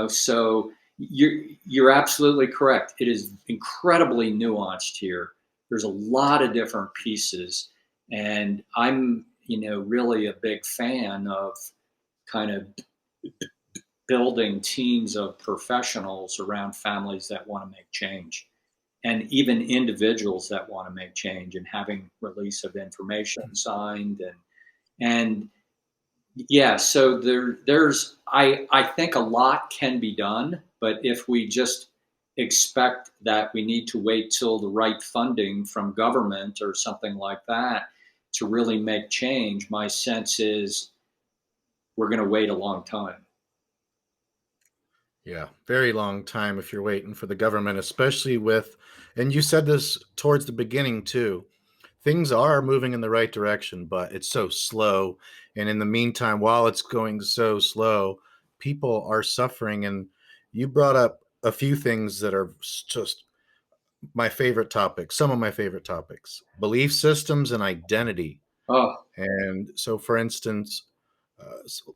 So you're absolutely correct. It is incredibly nuanced here. There's a lot of different pieces, and I'm really a big fan of kind of building teams of professionals around families that want to make change, and even individuals that want to make change, and having release of information signed. And yeah, so there's I think a lot can be done, but if we just expect that we need to wait till the right funding from government or something like that to really make change, my sense is we're going to wait a long time. Yeah, very long time if you're waiting for the government, especially with, and you said this towards the beginning too, things are moving in the right direction, but it's so slow. And in the meantime, while it's going so slow, people are suffering. And you brought up a few things that are just my favorite topics, some of my favorite topics: belief systems and identity. Oh, And so, for instance,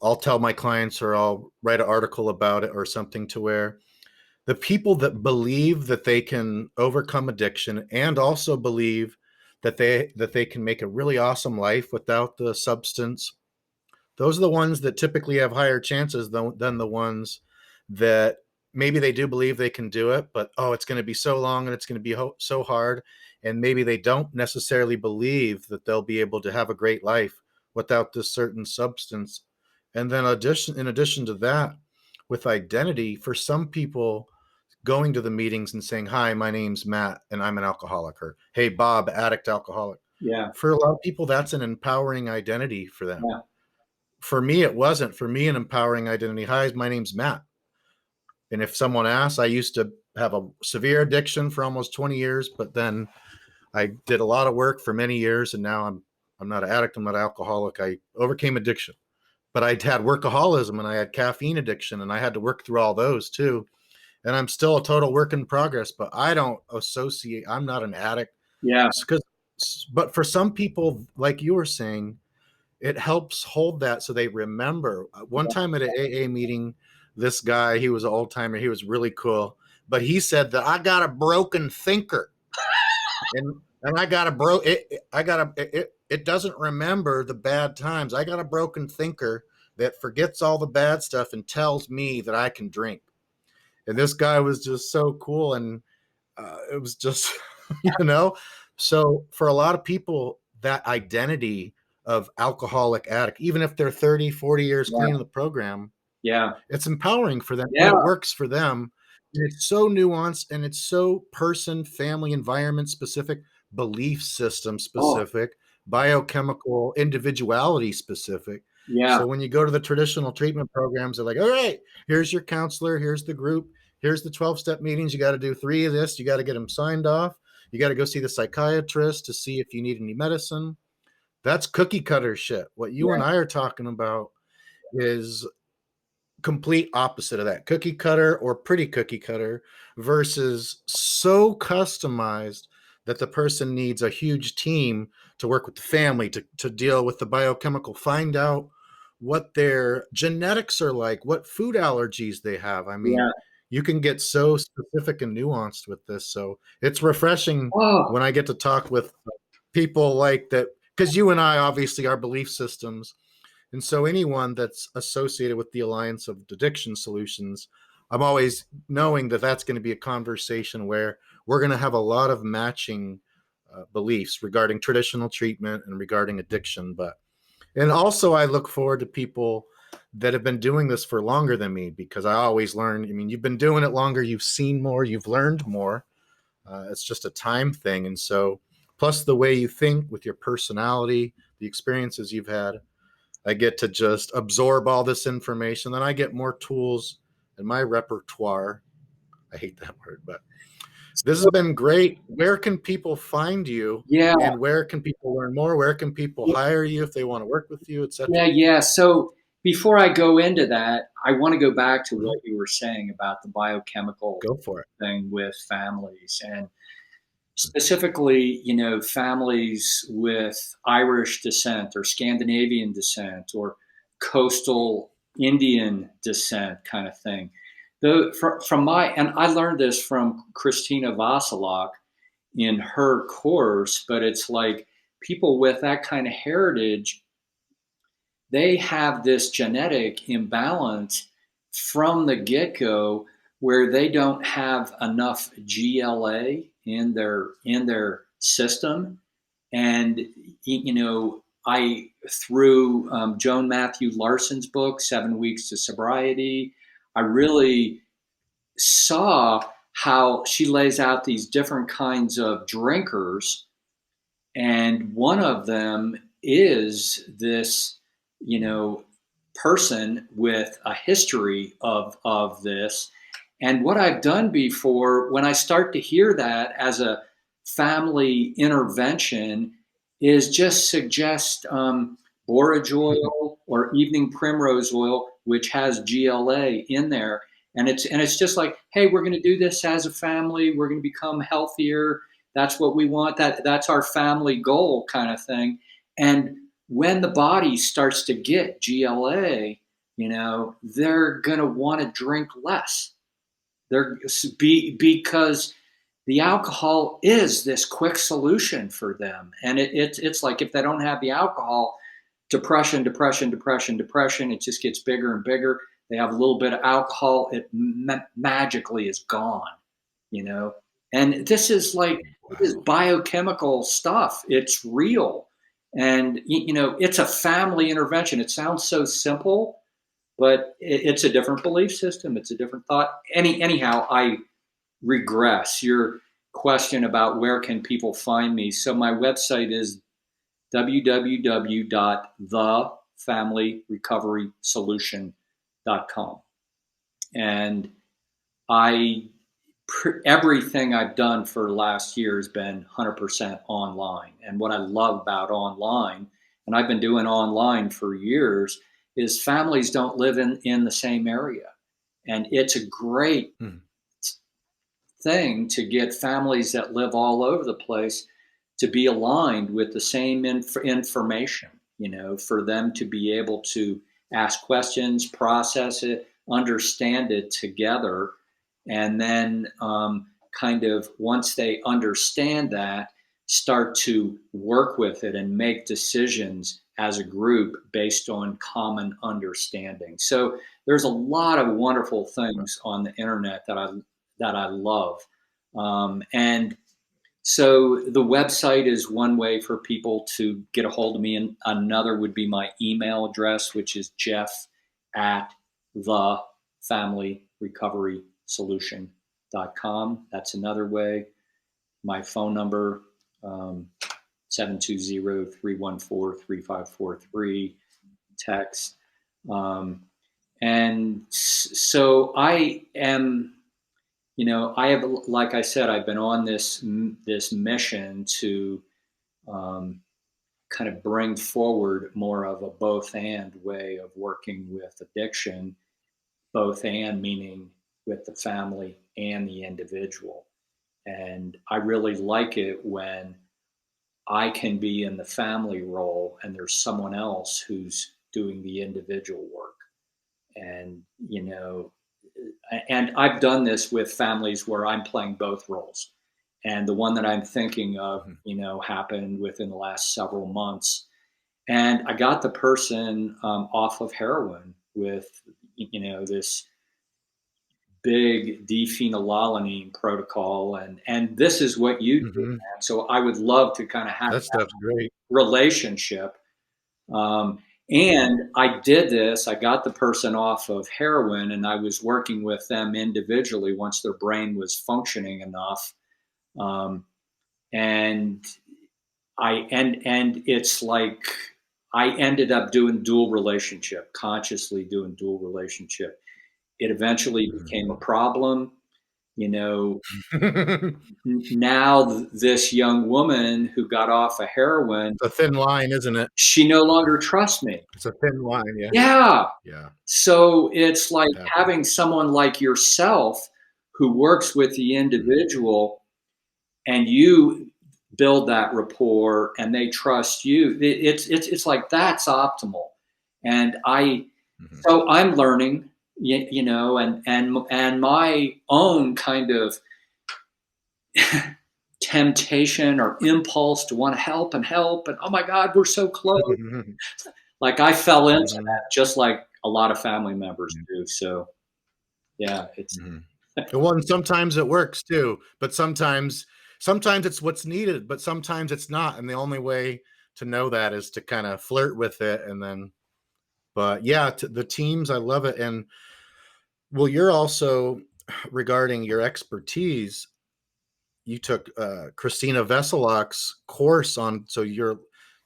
I'll tell my clients, or I'll write an article about it or something, to where the people that believe that they can overcome addiction and also believe that they can make a really awesome life without the substance, those are the ones that typically have higher chances than the ones that maybe they do believe they can do it, but oh, it's going to be so long and it's going to be so hard, and maybe they don't necessarily believe that they'll be able to have a great life without this certain substance. And then in addition to that, with identity, for some people, going to the meetings and saying, hi, my name's Matt and I'm an alcoholic, or hey, Bob, addict, alcoholic, yeah, for a lot of people, that's an empowering identity for them. yeah, For me, it wasn't. For me, an empowering identity, hi, my name's Matt. And if someone asks, I used to have a severe addiction for almost 20 years, but then I did a lot of work for many years, and now I'm not an addict, I'm not an alcoholic. I overcame addiction. But I had workaholism and I had caffeine addiction, and I had to work through all those too. And I'm still a total work in progress, but I don't associate, I'm not an addict. yeah, But for some people, like you were saying, it helps hold that so they remember. One time at an AA meeting, this guy, he was an old timer, he was really cool, but he said that I got a broken thinker, and I got it doesn't remember the bad times. I got a broken thinker that forgets all the bad stuff and tells me that I can drink. And this guy was just so cool, and it was just you know so for a lot of people, that identity of alcoholic addict, even if they're 30-40 years yeah, clean of the program, yeah. it's empowering for them when Yeah. it works for them. And it's so nuanced, and it's so person, family, environment specific, belief system Oh, specific, biochemical individuality specific. yeah, So when you go to the traditional treatment programs, they're like, all right, here's your counselor, here's the group, here's the 12-step meetings. You got to do 3 of this. You got to get them signed off. You got to go see the psychiatrist to see if you need any medicine. That's cookie cutter shit. What you yeah. and I are talking about is complete opposite of that: cookie cutter or pretty cookie cutter, versus so customized that the person needs a huge team to work with the family to deal with the biochemical, find out what their genetics are like, what food allergies they have. I mean, Yeah. you can get so specific and nuanced with this. So it's refreshing Oh, when I get to talk with people like that, because you and I, obviously, our belief systems, and so anyone that's associated with the Alliance of Addiction Solutions, I'm always knowing that that's going to be a conversation where we're going to have a lot of matching beliefs regarding traditional treatment and regarding addiction. And also I look forward to people that have been doing this for longer than me, because I always learn. I mean, you've been doing it longer, you've seen more, you've learned more. It's just a time thing. And so, plus the way you think with your personality, the experiences you've had, I get to just absorb all this information. Then I get more tools in my repertoire. I hate that word, but this has been great. Where can people find you? Yeah. And where can people learn more? Where can people hire you if they want to work with you, etc.? Yeah. So before I go into that, I want to go back to what you were saying about the biochemical Go for it. thing with families, and specifically, families with Irish descent or Scandinavian descent or coastal Indian descent kind of thing. And I learned this from Christina Vasilak in her course, but it's like people with that kind of heritage, they have this genetic imbalance from the get-go where they don't have enough GLA in their system. And I through Joan Matthew Larson's book 7 Weeks to Sobriety, I really saw how she lays out these different kinds of drinkers, and one of them is this, person with a history of this. And what I've done before, when I start to hear that as a family intervention, is just suggest borage oil or evening primrose oil, which has GLA in there. And it's just like, hey, we're going to do this as a family. We're going to become healthier. That's what we want. That's our family goal, kind of thing. And when the body starts to get GLA, they're going to want to drink less. Because the alcohol is this quick solution for them, and it's like if they don't have the alcohol, depression. It just gets bigger and bigger. They have a little bit of alcohol, it magically is gone. And this is like this biochemical stuff. It's real, and it's a family intervention. It sounds so simple, but it's a different belief system. It's a different thought. Anyhow, I regress. Your question about where can people find me. So my website is www.thefamilyrecoverysolution.com. And everything I've done for the last year has been 100% online. And what I love about online, and I've been doing online for years, is families don't live in the same area. And it's a great thing to get families that live all over the place to be aligned with the same information, for them to be able to ask questions, process it, understand it together. And then kind of once they understand that, start to work with it and make decisions as a group based on common understanding. So there's a lot of wonderful things on the internet that I love. And so the website is one way for people to get a hold of me, and another would be my email address, which is jeff@thefamilyrecoverysolution.com. That's another way. My phone number, 720-314-3543, text. And so I am, I have, like I said, I've been on this mission to kind of bring forward more of a both and way of working with addiction, both and meaning with the family and the individual. And I really like it when I can be in the family role and there's someone else who's doing the individual work. And, and I've done this with families where I'm playing both roles. And the one that I'm thinking of, happened within the last several months. And I got the person off of heroin with, this big dephenylalanine protocol. And this is what you do, man. So I would love to kind of have that stuff's great relationship. And I did this. I got the person off of heroin, and I was working with them individually once their brain was functioning enough. And it's like I ended up doing dual relationship, consciously doing dual relationship. It eventually Mhm. became a problem. You know, now this young woman who got off of heroin, It's a thin line, isn't it? she no longer trusts me. It's a thin line, yeah. Yeah. Yeah, So it's like it happens. having someone like yourself who works with the Mhm, individual, and you build that rapport and they trust you. It's like that's optimal. And mhm, I'm learning, you know, and my own kind of temptation or impulse to want to help and oh my God, we're so close. mhm, Like I fell into mhm, that just like a lot of family members do. So yeah, it's mhm. Well, and sometimes it works too, but sometimes it's what's needed, but sometimes it's not, and the only way to know that is to kinda flirt with it and then but yeah, t the teams, I love it, and well, you're also regarding your expertise, you took, Christina Veselak's course on so you're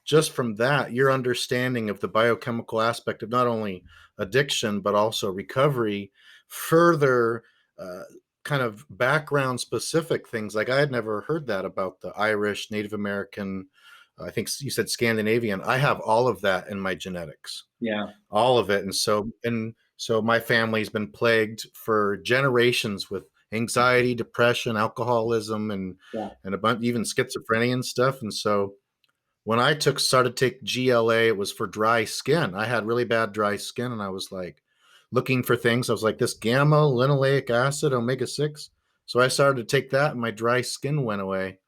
just from that, your understanding of the biochemical aspect of not only addiction, but also recovery, further, uh, kind of background specific things, like, I had never heard that about the Irish, Native American, I think s you said Scandinavian. I have all of that in my genetics. yeah, All of it, and so my family's been plagued for generations with anxiety, depression, alcoholism, yeah, and a bunch even schizophrenia and stuff, and so when I took started to take GLA, it was for dry skin. I had really bad dry skin, and I was, like, looking for things. I was like, "This gamma linoleic acid, omega-6." So I started to take that, and my dry skin went away,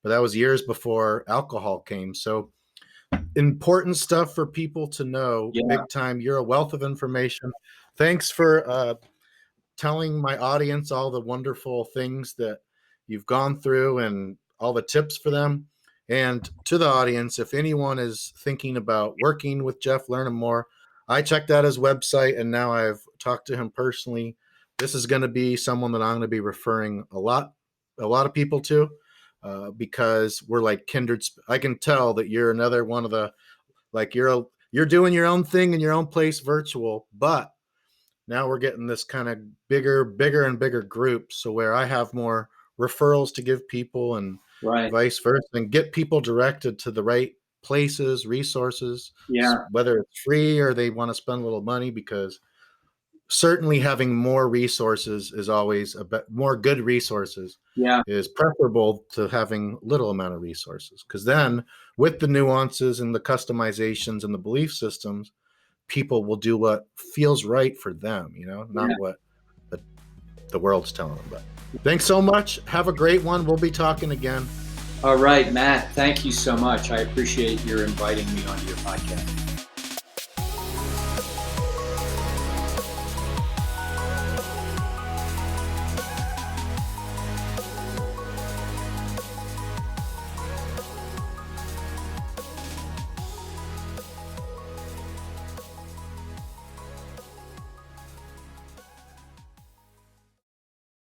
but that was years before alcohol came, so important stuff for people to know yeah. big time. You're a wealth of information. Thanks for telling my audience all the wonderful things that you've gone through and all the tips for them. And to the audience, if anyone is thinking about working with Jeff, learning more, I checked out his website and now I've talked to him personally. This is going to be someone that I'm going to be referring a lot of people to because we're like kindred. I can tell that you're another one of the like you're doing your own thing in your own place virtual, but now we're getting this kind of bigger and bigger group. So where I have more referrals to give people and Right. vice versa, and get people directed to the right places, resources, Yeah, whether it's free or they want to spend a little money, because certainly having more resources is always more good resources yeah, is preferable to having little amount of resources, because then with the nuances and the customizations and the belief systems, people will do what feels right for them, yeah. not what the, the world's telling them. But thanks so much, have a great one, we'll be talking again. All right, Matt, thank you so much. I appreciate your inviting me onto your podcast.